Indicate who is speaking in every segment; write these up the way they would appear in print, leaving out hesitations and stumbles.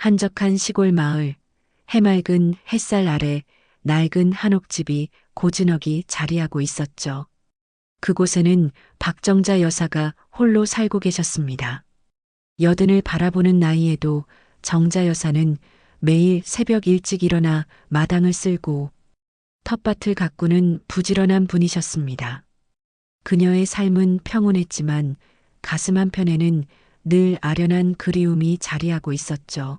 Speaker 1: 한적한 시골 마을, 해맑은 햇살 아래 낡은 한옥집이 고즈넉이 자리하고 있었죠. 그곳에는 박정자 여사가 홀로 살고 계셨습니다. 여든을 바라보는 나이에도 정자 여사는 매일 새벽 일찍 일어나 마당을 쓸고 텃밭을 가꾸는 부지런한 분이셨습니다. 그녀의 삶은 평온했지만 가슴 한편에는 늘 아련한 그리움이 자리하고 있었죠.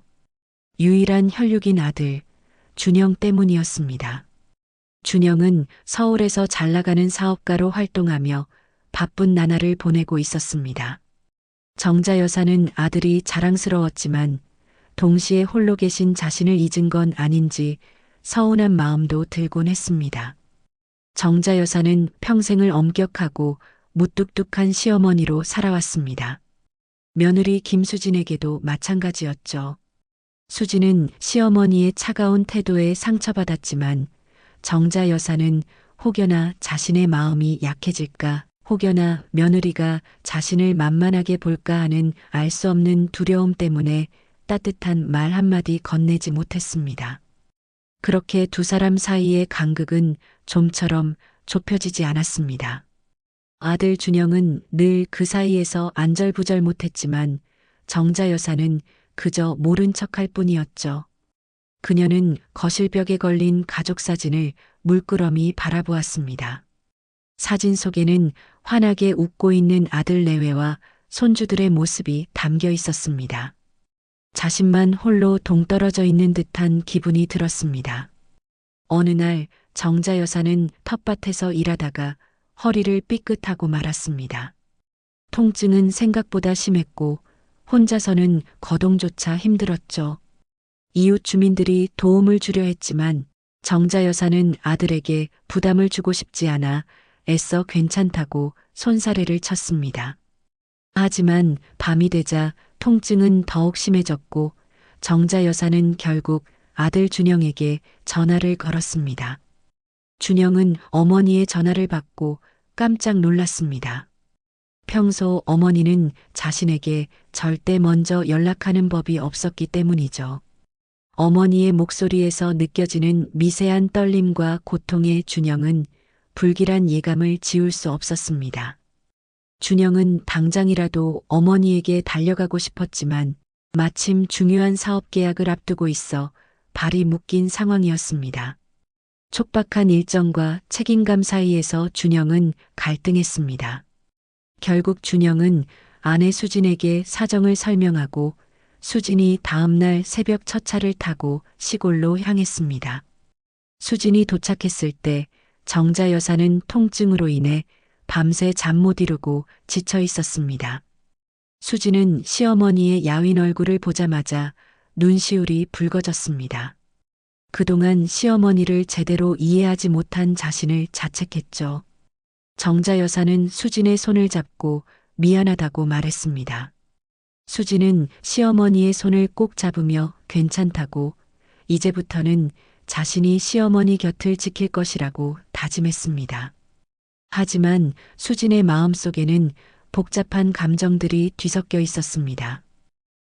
Speaker 1: 유일한 혈육인 아들, 준영 때문이었습니다. 준영은 서울에서 잘 나가는 사업가로 활동하며 바쁜 나날을 보내고 있었습니다. 정자 여사는 아들이 자랑스러웠지만 동시에 홀로 계신 자신을 잊은 건 아닌지 서운한 마음도 들곤 했습니다. 정자 여사는 평생을 엄격하고 무뚝뚝한 시어머니로 살아왔습니다. 며느리 김수진에게도 마찬가지였죠. 수진은 시어머니의 차가운 태도에 상처받았지만 정자 여사는 혹여나 자신의 마음이 약해질까, 혹여나 며느리가 자신을 만만하게 볼까 하는 알 수 없는 두려움 때문에 따뜻한 말 한마디 건네지 못했습니다. 그렇게 두 사람 사이의 간극은 좀처럼 좁혀지지 않았습니다. 아들 준영은 늘 그 사이에서 안절부절 못했지만 정자 여사는 그저 모른 척할 뿐이었죠. 그녀는 거실벽에 걸린 가족 사진을 물끄러미 바라보았습니다. 사진 속에는 환하게 웃고 있는 아들 내외와 손주들의 모습이 담겨 있었습니다. 자신만 홀로 동떨어져 있는 듯한 기분이 들었습니다. 어느 날 정자 여사는 텃밭에서 일하다가 허리를 삐끗하고 말았습니다. 통증은 생각보다 심했고 혼자서는 거동조차 힘들었죠. 이웃 주민들이 도움을 주려 했지만 정자 여사는 아들에게 부담을 주고 싶지 않아 애써 괜찮다고 손사래를 쳤습니다. 하지만 밤이 되자 통증은 더욱 심해졌고 정자 여사는 결국 아들 준영에게 전화를 걸었습니다. 준영은 어머니의 전화를 받고 깜짝 놀랐습니다. 평소 어머니는 자신에게 절대 먼저 연락하는 법이 없었기 때문이죠. 어머니의 목소리에서 느껴지는 미세한 떨림과 고통의 준영은 불길한 예감을 지울 수 없었습니다. 준영은 당장이라도 어머니에게 달려가고 싶었지만 마침 중요한 사업 계약을 앞두고 있어 발이 묶인 상황이었습니다. 촉박한 일정과 책임감 사이에서 준영은 갈등했습니다. 결국 준영은 아내 수진에게 사정을 설명하고 수진이 다음날 새벽 첫 차를 타고 시골로 향했습니다. 수진이 도착했을 때 정자 여사는 통증으로 인해 밤새 잠 못 이루고 지쳐 있었습니다. 수진은 시어머니의 야윈 얼굴을 보자마자 눈시울이 붉어졌습니다. 그동안 시어머니를 제대로 이해하지 못한 자신을 자책했죠. 정자 여사는 수진의 손을 잡고 미안하다고 말했습니다. 수진은 시어머니의 손을 꼭 잡으며 괜찮다고 이제부터는 자신이 시어머니 곁을 지킬 것이라고 다짐했습니다. 하지만 수진의 마음속에는 복잡한 감정들이 뒤섞여 있었습니다.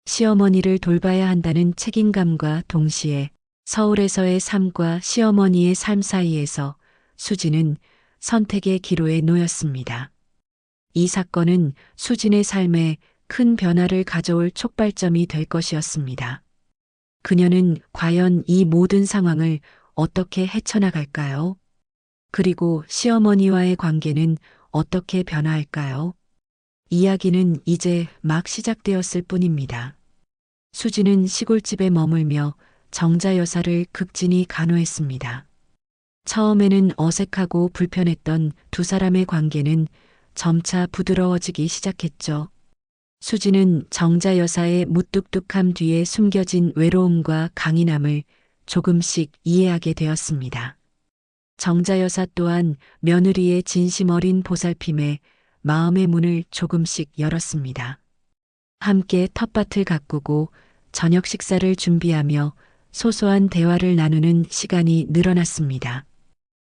Speaker 1: 시어머니를 돌봐야 한다는 책임감과 동시에 서울에서의 삶과 시어머니의 삶 사이에서 수진은 선택의 기로에 놓였습니다. 이 사건은 수진의 삶에 큰 변화를 가져올 촉발점이 될 것이었습니다. 그녀는 과연 이 모든 상황을 어떻게 헤쳐나갈까요? 그리고 시어머니와의 관계는 어떻게 변화할까요? 이야기는 이제 막 시작되었을 뿐입니다. 수진은 시골집에 머물며 정자 여사를 극진히 간호했습니다. 처음에는 어색하고 불편했던 두 사람의 관계는 점차 부드러워지기 시작했죠. 수진은 정자 여사의 무뚝뚝함 뒤에 숨겨진 외로움과 강인함을 조금씩 이해하게 되었습니다. 정자 여사 또한 며느리의 진심 어린 보살핌에 마음의 문을 조금씩 열었습니다. 함께 텃밭을 가꾸고 저녁 식사를 준비하며 소소한 대화를 나누는 시간이 늘어났습니다.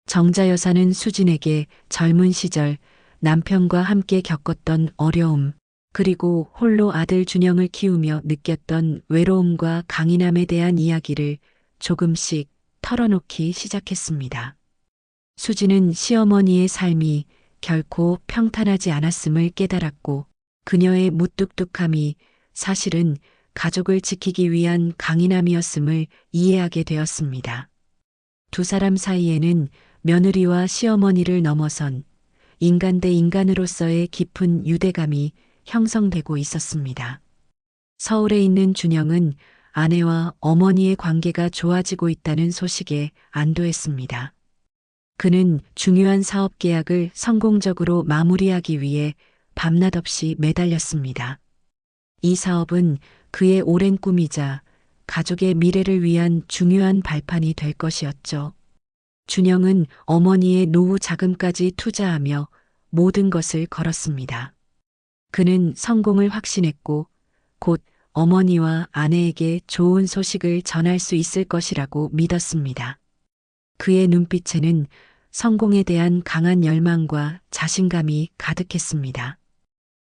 Speaker 1: 정자 여사는 수진에게 젊은 시절 남편과 함께 겪었던 어려움, 그리고 홀로 아들 준영을 키우며 느꼈던 외로움과 강인함에 대한 이야기를 조금씩 털어놓기 시작했습니다. 수지는 시어머니의 삶이 결코 평탄하지 않았음을 깨달았고 그녀의 무뚝뚝함이 사실은 가족을 지키기 위한 강인함이었음을 이해하게 되었습니다. 두 사람 사이에는 며느리와 시어머니를 넘어선 인간 대 인간으로서의 깊은 유대감이 형성되고 있었습니다. 서울에 있는 준영은 아내와 어머니의 관계가 좋아지고 있다는 소식에 안도했습니다. 그는 중요한 사업 계약을 성공적으로 마무리하기 위해 밤낮 없이 매달렸습니다. 이 사업은 그의 오랜 꿈이자 가족의 미래를 위한 중요한 발판이 될 것이었죠. 준영은 어머니의 노후 자금까지 투자하며 모든 것을 걸었습니다. 그는 성공을 확신했고 곧 어머니와 아내에게 좋은 소식을 전할 수 있을 것이라고 믿었습니다. 그의 눈빛에는 성공에 대한 강한 열망과 자신감이 가득했습니다.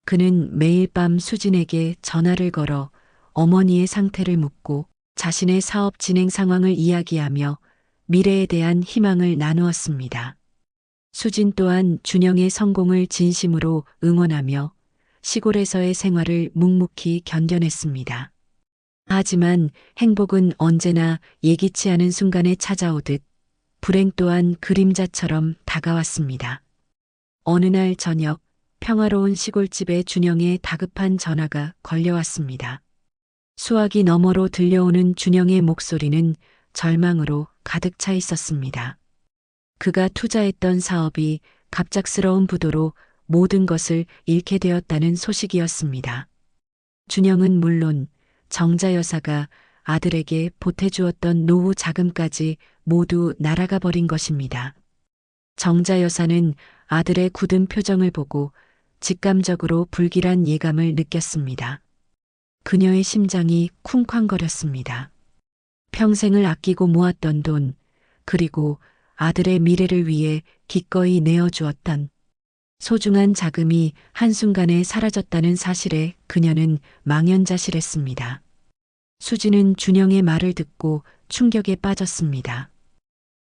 Speaker 1: 그는 매일 밤 수진에게 전화를 걸어 어머니의 상태를 묻고 자신의 사업 진행 상황을 이야기하며 미래에 대한 희망을 나누었습니다. 수진 또한 준영의 성공을 진심으로 응원하며 시골에서의 생활을 묵묵히 견뎌냈습니다. 하지만 행복은 언제나 예기치 않은 순간에 찾아오듯 불행 또한 그림자처럼 다가왔습니다. 어느 날 저녁 평화로운 시골집에 준영의 다급한 전화가 걸려왔습니다. 수화기 너머로 들려오는 준영의 목소리는 절망으로 가득 차 있었습니다. 그가 투자했던 사업이 갑작스러운 부도로 모든 것을 잃게 되었다는 소식이었습니다. 준영은 물론 정자 여사가 아들에게 보태주었던 노후 자금까지 모두 날아가 버린 것입니다. 정자 여사는 아들의 굳은 표정을 보고 직감적으로 불길한 예감을 느꼈습니다. 그녀의 심장이 쿵쾅거렸습니다. 평생을 아끼고 모았던 돈, 그리고 아들의 미래를 위해 기꺼이 내어주었던 소중한 자금이 한순간에 사라졌다는 사실에 그녀는 망연자실했습니다. 수지는 준영의 말을 듣고 충격에 빠졌습니다.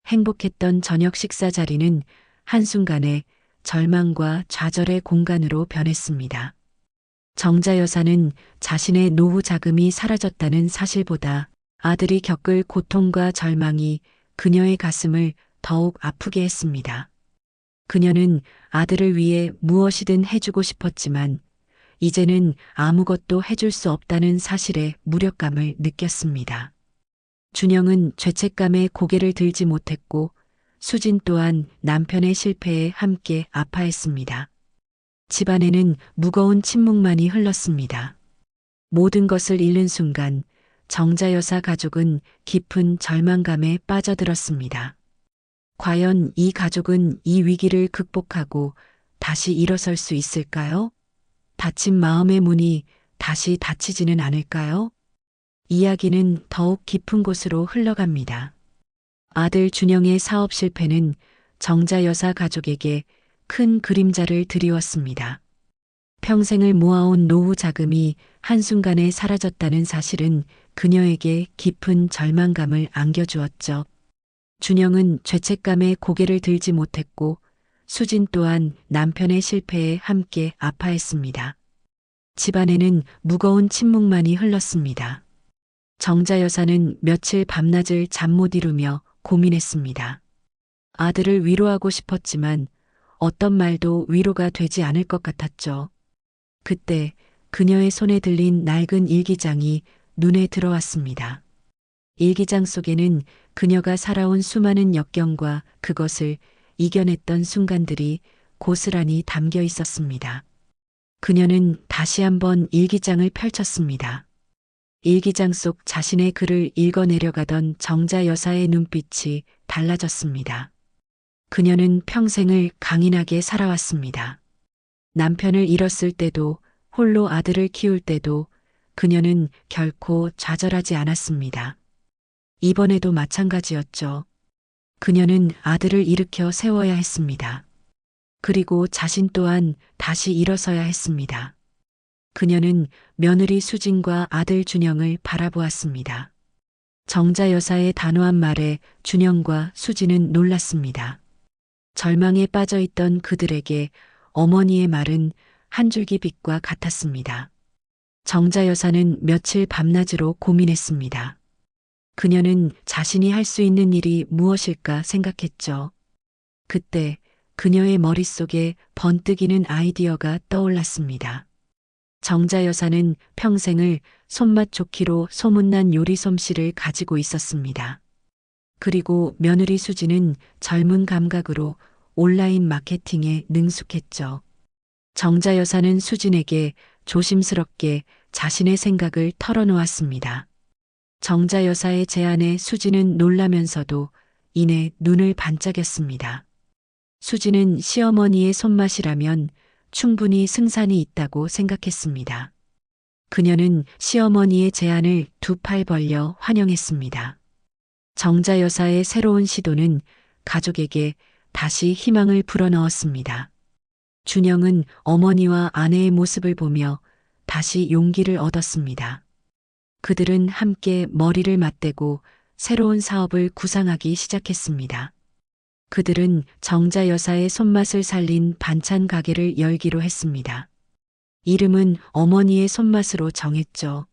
Speaker 1: 행복했던 저녁 식사 자리는 한순간에 절망과 좌절의 공간으로 변했습니다. 정자 여사는 자신의 노후 자금이 사라졌다는 사실보다 아들이 겪을 고통과 절망이 그녀의 가슴을 더욱 아프게 했습니다. 그녀는 아들을 위해 무엇이든 해주고 싶었지만 이제는 아무것도 해줄 수 없다는 사실에 무력감을 느꼈습니다. 준영은 죄책감에 고개를 들지 못했고 수진 또한 남편의 실패에 함께 아파했습니다. 집안에는 무거운 침묵만이 흘렀습니다. 모든 것을 잃는 순간 정자 여사 가족은 깊은 절망감에 빠져들었습니다. 과연 이 가족은 이 위기를 극복하고 다시 일어설 수 있을까요? 닫힌 마음의 문이 다시 닫히지는 않을까요? 이야기는 더욱 깊은 곳으로 흘러갑니다. 아들 준영의 사업 실패는 정자 여사 가족에게 큰 그림자를 드리웠습니다. 평생을 모아온 노후 자금이 한순간에 사라졌다는 사실은 그녀에게 깊은 절망감을 안겨주었죠. 준영은 죄책감에 고개를 들지 못했고 수진 또한 남편의 실패에 함께 아파했습니다. 집안에는 무거운 침묵만이 흘렀습니다. 정자 여사는 며칠 밤낮을 잠 못 이루며 고민했습니다. 아들을 위로하고 싶었지만 어떤 말도 위로가 되지 않을 것 같았죠. 그때 그녀의 손에 들린 낡은 일기장이 눈에 들어왔습니다. 일기장 속에는 그녀가 살아온 수많은 역경과 그것을 이겨냈던 순간들이 고스란히 담겨 있었습니다. 그녀는 다시 한번 일기장을 펼쳤습니다. 일기장 속 자신의 글을 읽어내려가던 정자 여사의 눈빛이 달라졌습니다. 그녀는 평생을 강인하게 살아왔습니다. 남편을 잃었을 때도 홀로 아들을 키울 때도 그녀는 결코 좌절하지 않았습니다. 이번에도 마찬가지였죠. 그녀는 아들을 일으켜 세워야 했습니다. 그리고 자신 또한 다시 일어서야 했습니다. 그녀는 며느리 수진과 아들 준영을 바라보았습니다. 정자 여사의 단호한 말에 준영과 수진은 놀랐습니다. 절망에 빠져 있던 그들에게 어머니의 말은 한 줄기 빛과 같았습니다. 정자 여사는 며칠 밤낮으로 고민했습니다. 그녀는 자신이 할 수 있는 일이 무엇일까 생각했죠. 그때 그녀의 머릿속에 번뜩이는 아이디어가 떠올랐습니다. 정자 여사는 평생을 손맛 좋기로 소문난 요리 솜씨를 가지고 있었습니다. 그리고 며느리 수지는 젊은 감각으로 온라인 마케팅에 능숙했죠. 정자 여사는 수진에게 조심스럽게 자신의 생각을 털어놓았습니다. 정자 여사의 제안에 수지는 놀라면서도 이내 눈을 반짝였습니다. 수지는 시어머니의 손맛이라면 충분히 승산이 있다고 생각했습니다. 그녀는 시어머니의 제안을 두 팔 벌려 환영했습니다. 정자 여사의 새로운 시도는 가족에게 다시 희망을 불어넣었습니다. 준영은 어머니와 아내의 모습을 보며 다시 용기를 얻었습니다. 그들은 함께 머리를 맞대고 새로운 사업을 구상하기 시작했습니다. 그들은 정자 여사의 손맛을 살린 반찬 가게를 열기로 했습니다. 이름은 어머니의 손맛으로 정했죠.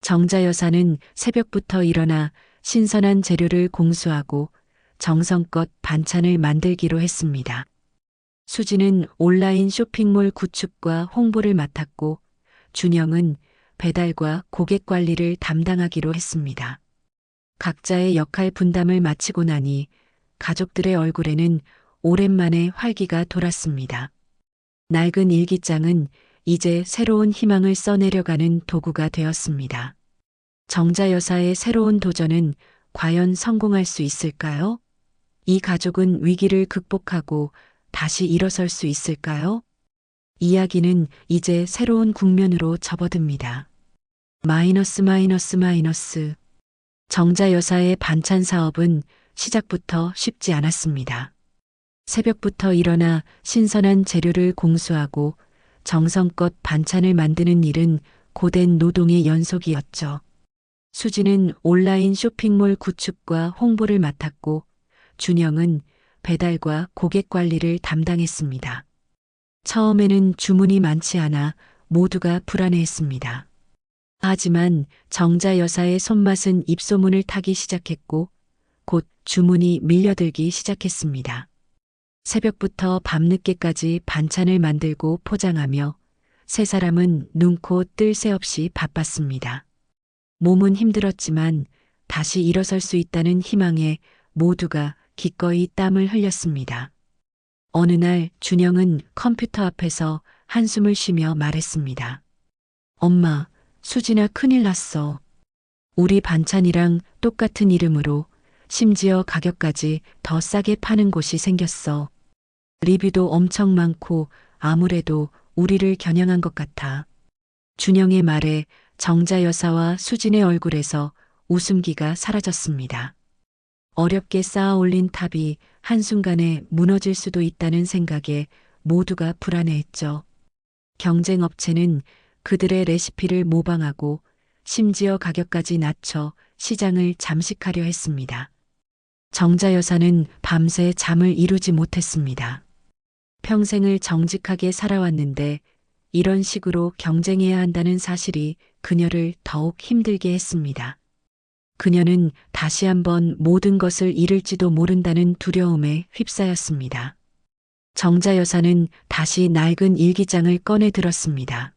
Speaker 1: 정자 여사는 새벽부터 일어나 신선한 재료를 공수하고 정성껏 반찬을 만들기로 했습니다. 수지는 온라인 쇼핑몰 구축과 홍보를 맡았고 준영은 배달과 고객 관리를 담당하기로 했습니다. 각자의 역할 분담을 마치고 나니 가족들의 얼굴에는 오랜만에 활기가 돌았습니다. 낡은 일기장은 이제 새로운 희망을 써내려가는 도구가 되었습니다. 정자 여사의 새로운 도전은 과연 성공할 수 있을까요? 이 가족은 위기를 극복하고 다시 일어설 수 있을까요? 이야기는 이제 새로운 국면으로 접어듭니다. 마이너스. 정자 여사의 반찬 사업은 시작부터 쉽지 않았습니다. 새벽부터 일어나 신선한 재료를 공수하고 정성껏 반찬을 만드는 일은 고된 노동의 연속이었죠. 수지는 온라인 쇼핑몰 구축과 홍보를 맡았고 준영은 배달과 고객 관리를 담당했습니다. 처음에는 주문이 많지 않아 모두가 불안해했습니다. 하지만 정자 여사의 손맛은 입소문을 타기 시작했고 곧 주문이 밀려들기 시작했습니다. 새벽부터 밤늦게까지 반찬을 만들고 포장하며 세 사람은 눈코 뜰 새 없이 바빴습니다. 몸은 힘들었지만 다시 일어설 수 있다는 희망에 모두가 기꺼이 땀을 흘렸습니다. 어느 날 준영은 컴퓨터 앞에서 한숨을 쉬며 말했습니다. 엄마, 수진아 큰일 났어. 우리 반찬이랑 똑같은 이름으로 심지어 가격까지 더 싸게 파는 곳이 생겼어. 리뷰도 엄청 많고 아무래도 우리를 겨냥한 것 같아. 준영의 말에 정자 여사와 수진의 얼굴에서 웃음기가 사라졌습니다. 어렵게 쌓아 올린 탑이 한순간에 무너질 수도 있다는 생각에 모두가 불안해했죠. 경쟁 업체는 그들의 레시피를 모방하고 심지어 가격까지 낮춰 시장을 잠식하려 했습니다. 정자 여사는 밤새 잠을 이루지 못했습니다. 평생을 정직하게 살아왔는데 이런 식으로 경쟁해야 한다는 사실이 그녀를 더욱 힘들게 했습니다. 그녀는 다시 한번 모든 것을 잃을지도 모른다는 두려움에 휩싸였습니다. 정자 여사는 다시 낡은 일기장을 꺼내 들었습니다.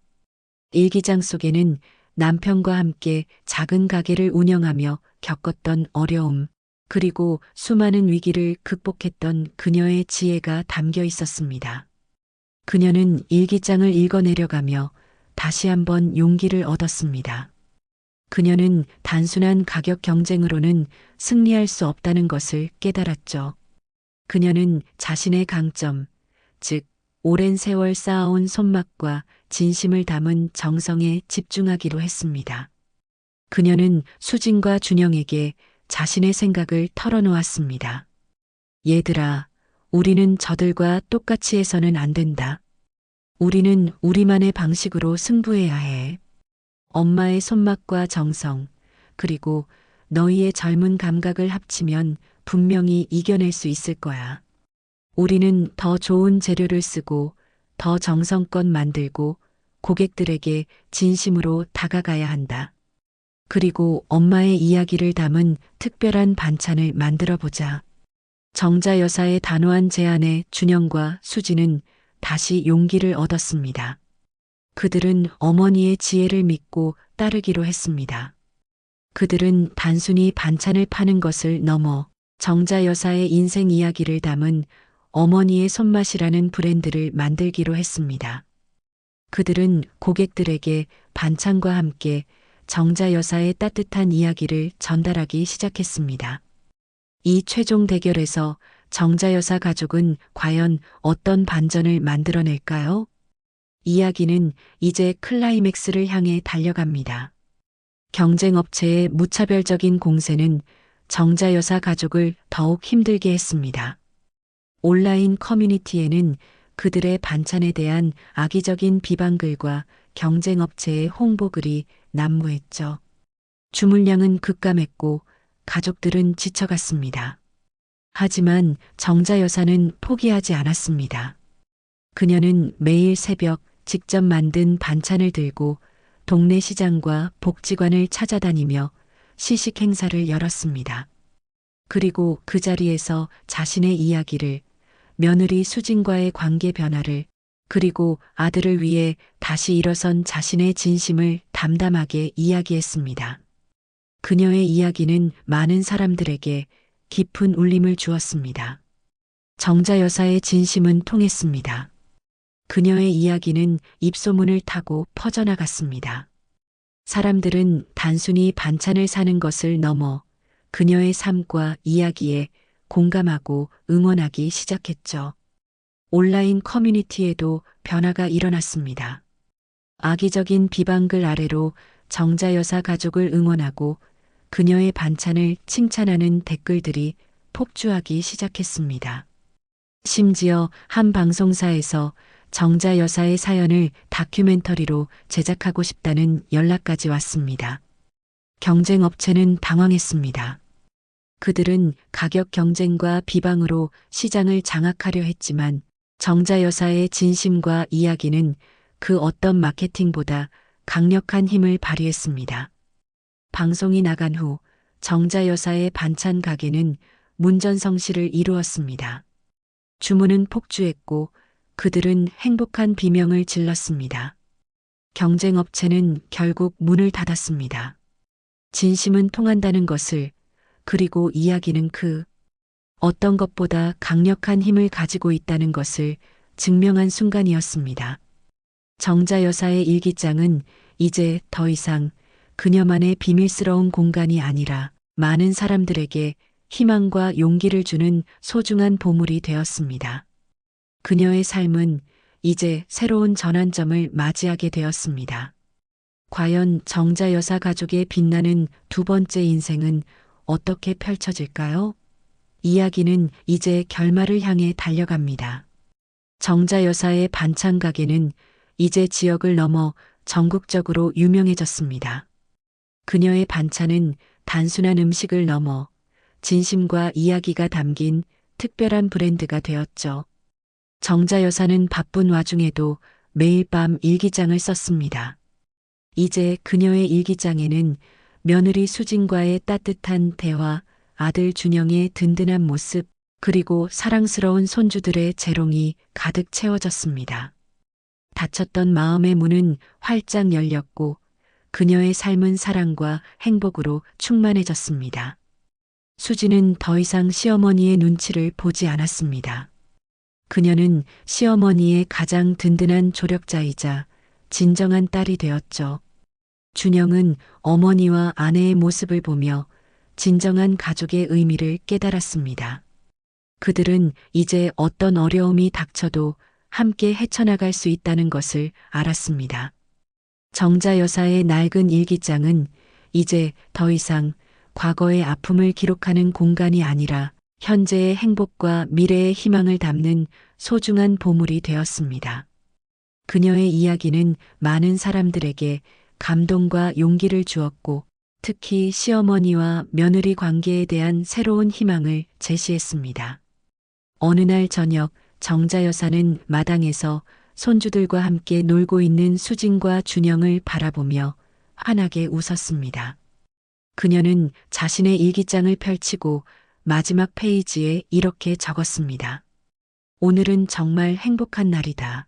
Speaker 1: 일기장 속에는 남편과 함께 작은 가게를 운영하며 겪었던 어려움, 그리고 수많은 위기를 극복했던 그녀의 지혜가 담겨 있었습니다. 그녀는 일기장을 읽어내려가며 다시 한번 용기를 얻었습니다. 그녀는 단순한 가격 경쟁으로는 승리할 수 없다는 것을 깨달았죠. 그녀는 자신의 강점, 즉 오랜 세월 쌓아온 손맛과 진심을 담은 정성에 집중하기로 했습니다. 그녀는 수진과 준영에게 자신의 생각을 털어놓았습니다. 얘들아, 우리는 저들과 똑같이 해서는 안 된다. 우리는 우리만의 방식으로 승부해야 해. 엄마의 손맛과 정성, 그리고 너희의 젊은 감각을 합치면 분명히 이겨낼 수 있을 거야. 우리는 더 좋은 재료를 쓰고 더 정성껏 만들고 고객들에게 진심으로 다가가야 한다. 그리고 엄마의 이야기를 담은 특별한 반찬을 만들어 보자. 정자 여사의 단호한 제안에 준영과 수지는 다시 용기를 얻었습니다. 그들은 어머니의 지혜를 믿고 따르기로 했습니다. 그들은 단순히 반찬을 파는 것을 넘어 정자 여사의 인생 이야기를 담은 어머니의 손맛이라는 브랜드를 만들기로 했습니다. 그들은 고객들에게 반찬과 함께 정자 여사의 따뜻한 이야기를 전달하기 시작했습니다. 이 최종 대결에서 정자 여사 가족은 과연 어떤 반전을 만들어낼까요? 이야기는 이제 클라이맥스를 향해 달려갑니다. 경쟁업체의 무차별적인 공세는 정자 여사 가족을 더욱 힘들게 했습니다. 온라인 커뮤니티에는 그들의 반찬에 대한 악의적인 비방글과 경쟁업체의 홍보글이 난무했죠. 주문량은 급감했고 가족들은 지쳐갔습니다. 하지만 정자 여사는 포기하지 않았습니다. 그녀는 매일 새벽 직접 만든 반찬을 들고 동네 시장과 복지관을 찾아다니며 시식 행사를 열었습니다. 그리고 그 자리에서 자신의 이야기를, 며느리 수진과의 관계 변화를, 그리고 아들을 위해 다시 일어선 자신의 진심을 담담하게 이야기했습니다. 그녀의 이야기는 많은 사람들에게 깊은 울림을 주었습니다. 정자 여사의 진심은 통했습니다. 그녀의 이야기는 입소문을 타고 퍼져나갔습니다. 사람들은 단순히 반찬을 사는 것을 넘어 그녀의 삶과 이야기에 공감하고 응원하기 시작했죠. 온라인 커뮤니티에도 변화가 일어났습니다. 악의적인 비방글 아래로 정자 여사 가족을 응원하고 그녀의 반찬을 칭찬하는 댓글들이 폭주하기 시작했습니다. 심지어 한 방송사에서 정자 여사의 사연을 다큐멘터리로 제작하고 싶다는 연락까지 왔습니다. 경쟁업체는 당황했습니다. 그들은 가격 경쟁과 비방으로 시장을 장악하려 했지만 정자 여사의 진심과 이야기는 그 어떤 마케팅보다 강력한 힘을 발휘했습니다. 방송이 나간 후 정자 여사의 반찬 가게는 문전성시를 이루었습니다. 주문은 폭주했고 그들은 행복한 비명을 질렀습니다. 경쟁업체는 결국 문을 닫았습니다. 진심은 통한다는 것을, 그리고 이야기는 그 어떤 것보다 강력한 힘을 가지고 있다는 것을 증명한 순간이었습니다. 정자 여사의 일기장은 이제 더 이상 그녀만의 비밀스러운 공간이 아니라 많은 사람들에게 희망과 용기를 주는 소중한 보물이 되었습니다. 그녀의 삶은 이제 새로운 전환점을 맞이하게 되었습니다. 과연 정자 여사 가족의 빛나는 두 번째 인생은 어떻게 펼쳐질까요? 이야기는 이제 결말을 향해 달려갑니다. 정자 여사의 반찬 가게는 이제 지역을 넘어 전국적으로 유명해졌습니다. 그녀의 반찬은 단순한 음식을 넘어 진심과 이야기가 담긴 특별한 브랜드가 되었죠. 정자 여사는 바쁜 와중에도 매일 밤 일기장을 썼습니다. 이제 그녀의 일기장에는 며느리 수진과의 따뜻한 대화, 아들 준영의 든든한 모습, 그리고 사랑스러운 손주들의 재롱이 가득 채워졌습니다. 닫혔던 마음의 문은 활짝 열렸고 그녀의 삶은 사랑과 행복으로 충만해졌습니다. 수지는 더 이상 시어머니의 눈치를 보지 않았습니다. 그녀는 시어머니의 가장 든든한 조력자이자 진정한 딸이 되었죠. 준영은 어머니와 아내의 모습을 보며 진정한 가족의 의미를 깨달았습니다. 그들은 이제 어떤 어려움이 닥쳐도 함께 헤쳐나갈 수 있다는 것을 알았습니다. 정자 여사의 낡은 일기장은 이제 더 이상 과거의 아픔을 기록하는 공간이 아니라 현재의 행복과 미래의 희망을 담는 소중한 보물이 되었습니다. 그녀의 이야기는 많은 사람들에게 감동과 용기를 주었고, 특히 시어머니와 며느리 관계에 대한 새로운 희망을 제시했습니다. 어느 날 저녁 정자 여사는 마당에서 손주들과 함께 놀고 있는 수진과 준영을 바라보며 환하게 웃었습니다. 그녀는 자신의 일기장을 펼치고 마지막 페이지에 이렇게 적었습니다. 오늘은 정말 행복한 날이다.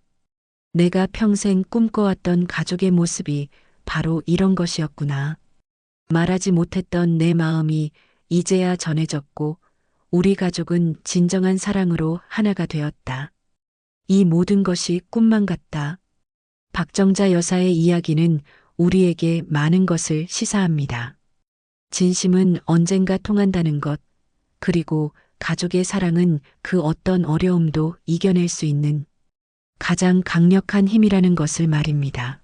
Speaker 1: 내가 평생 꿈꿔왔던 가족의 모습이 바로 이런 것이었구나. 말하지 못했던 내 마음이 이제야 전해졌고, 우리 가족은 진정한 사랑으로 하나가 되었다. 이 모든 것이 꿈만 같다. 박정자 여사의 이야기는 우리에게 많은 것을 시사합니다. 진심은 언젠가 통한다는 것, 그리고 가족의 사랑은 그 어떤 어려움도 이겨낼 수 있는 가장 강력한 힘이라는 것을 말입니다.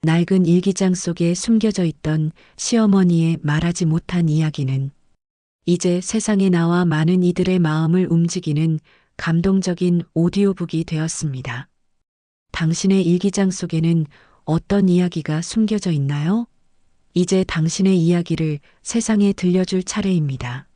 Speaker 1: 낡은 일기장 속에 숨겨져 있던 시어머니의 말하지 못한 이야기는 이제 세상에 나와 많은 이들의 마음을 움직이는 감동적인 오디오북이 되었습니다. 당신의 일기장 속에는 어떤 이야기가 숨겨져 있나요? 이제 당신의 이야기를 세상에 들려줄 차례입니다.